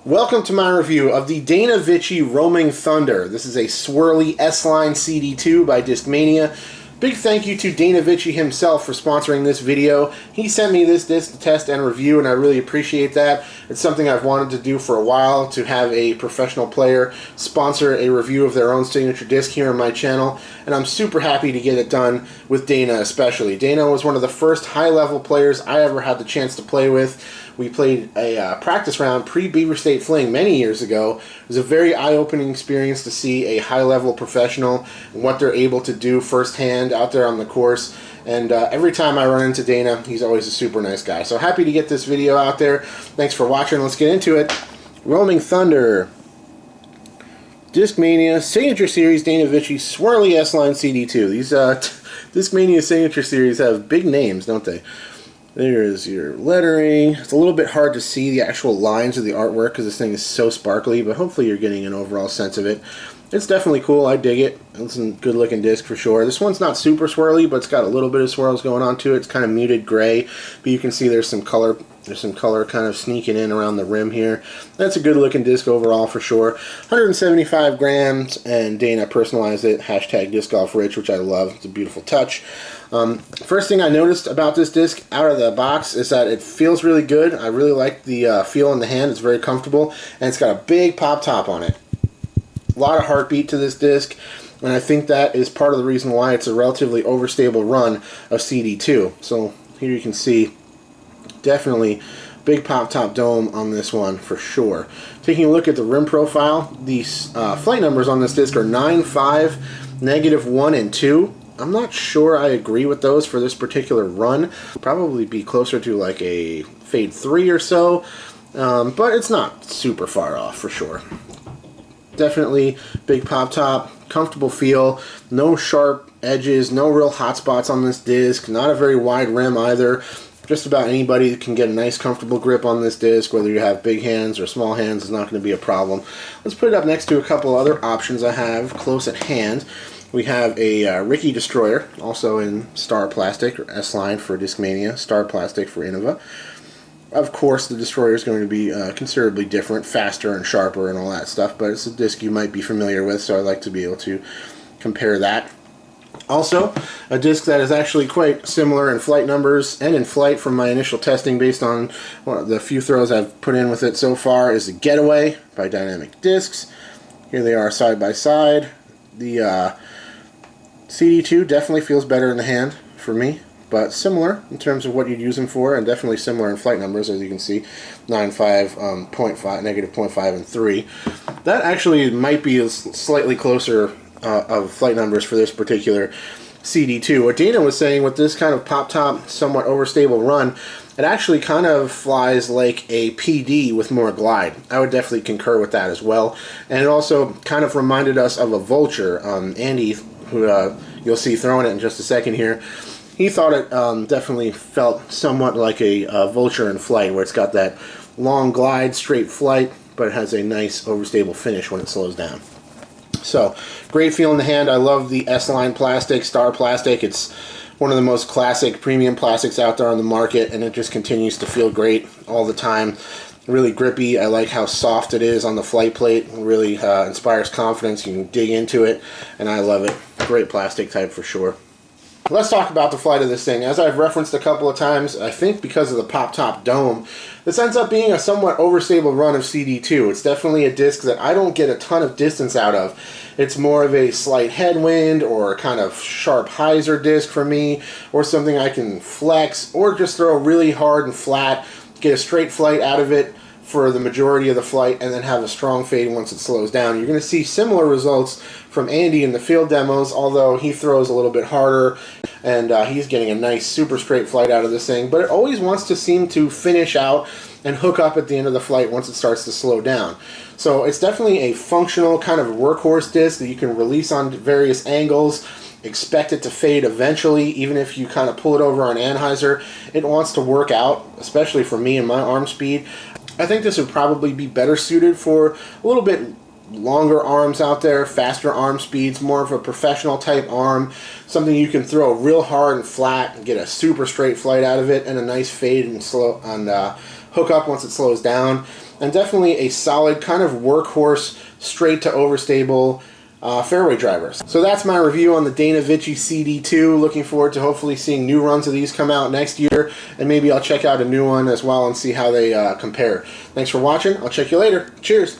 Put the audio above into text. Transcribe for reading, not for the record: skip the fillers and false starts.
Welcome to my review of the Dana Vicich Roaming Thunder. This is a swirly S-Line CD2 by Discmania. Big thank you to Dana Vicich himself for sponsoring this video. He sent me this disc to test and review, and I really appreciate that. It's something I've wanted to do for a while, to have a professional player sponsor a review of their own signature disc here on my channel, and I'm super happy to get it done with Dana especially. Dana was one of the first high-level players I ever had the chance to play with. We played a practice round pre-Beaver State Fling many years ago. It was a very eye-opening experience to see a high-level professional and what they're able to do firsthand out there on the course. And every time I run into Dana, he's always a super nice guy. So happy to get this video out there. Thanks for watching. Let's get into it. Roaming Thunder. Discmania Signature Series Dana Vicich Swirly S-Line CD2. These Discmania Signature Series have big names, don't they? There's your lettering. It's a little bit hard to see the actual lines of the artwork because this thing is so sparkly, but hopefully you're getting an overall sense of it. It's definitely cool. I dig it. It's a good looking disc for sure. This one's not super swirly, but it's got a little bit of swirls going on to it. It's kind of muted gray, but you can see there's some color. There's some color kind of sneaking in around the rim here. That's a good looking disc overall for sure. 175 grams, and Dana personalized it. Hashtag Disc Golf Rich, which I love. It's a beautiful touch. First thing I noticed about this disc out of the box is that it feels really good. I really like the feel in the hand. It's very comfortable, and it's got a big pop top on it. A lot of heartbeat to this disc, and I think that is part of the reason why it's a relatively overstable run of CD2. So here you can see definitely big pop top dome on this one for sure. Taking a look at the rim profile, these flight numbers on this disc are 9, 5, -1, and 2. I'm not sure I agree with those for this particular run. Probably be closer to like a fade 3 or so, but it's not super far off for sure. Definitely big pop top, comfortable feel, no sharp edges, no real hot spots on this disc, not a very wide rim either. Just about anybody can get a nice comfortable grip on this disc, whether you have big hands or small hands, is not going to be a problem. Let's put it up next to a couple other options I have close at hand. We have a Ricky Destroyer, also in Star Plastic, or S-Line for Discmania, Star Plastic for Innova. Of course, the Destroyer is going to be considerably different, faster and sharper and all that stuff, but it's a disc you might be familiar with, so I like to be able to compare that. Also, a disc that is actually quite similar in flight numbers and in flight from my initial testing based on the few throws I've put in with it so far is the Getaway by Dynamic Discs. Here they are side by side. The CD2 definitely feels better in the hand for me, but similar in terms of what you'd use them for, and definitely similar in flight numbers, as you can see, 9, 5, -0.5, -0.5, and 3. That actually might be slightly closer of flight numbers for this particular CD2. What Dana was saying with this kind of pop-top, somewhat overstable run, it actually kind of flies like a PD with more glide. I would definitely concur with that as well. And it also kind of reminded us of a Vulture. Andy, who you'll see throwing it in just a second here, he thought it definitely felt somewhat like a Vulture in flight, where it's got that long glide, straight flight, but it has a nice overstable finish when it slows down. So, great feel in the hand. I love the S-Line plastic, Star Plastic. It's one of the most classic premium plastics out there on the market, and it just continues to feel great all the time. Really grippy. I like how soft it is on the flight plate. It really inspires confidence. You can dig into it, and I love it. Great plastic type for sure. Let's talk about the flight of this thing. As I've referenced a couple of times, I think because of the pop-top dome, this ends up being a somewhat overstable run of CD2. It's definitely a disc that I don't get a ton of distance out of. It's more of a slight headwind or kind of sharp hyzer disc for me, or something I can flex, or just throw really hard and flat, get a straight flight out of it for the majority of the flight, and then have a strong fade once it slows down. You're going to see similar results from Andy in the field demos, although he throws a little bit harder, and he's getting a nice super straight flight out of this thing, but it always wants to seem to finish out and hook up at the end of the flight once it starts to slow down. So it's definitely a functional kind of workhorse disc that you can release on various angles, expect it to fade eventually, even if you kind of pull it over on anhyzer. It wants to work out, especially for me and my arm speed. I think this would probably be better suited for a little bit longer arms out there, faster arm speeds, more of a professional type arm, something you can throw real hard and flat and get a super straight flight out of it, and a nice fade and slow and hook up once it slows down. and definitely a solid kind of workhorse, straight to overstable fairway drivers. So that's my review on the Vicich CD2. Looking forward to hopefully seeing new runs of these come out next year, and maybe I'll check out a new one as well and see how they compare. Thanks for watching. I'll check you later. Cheers.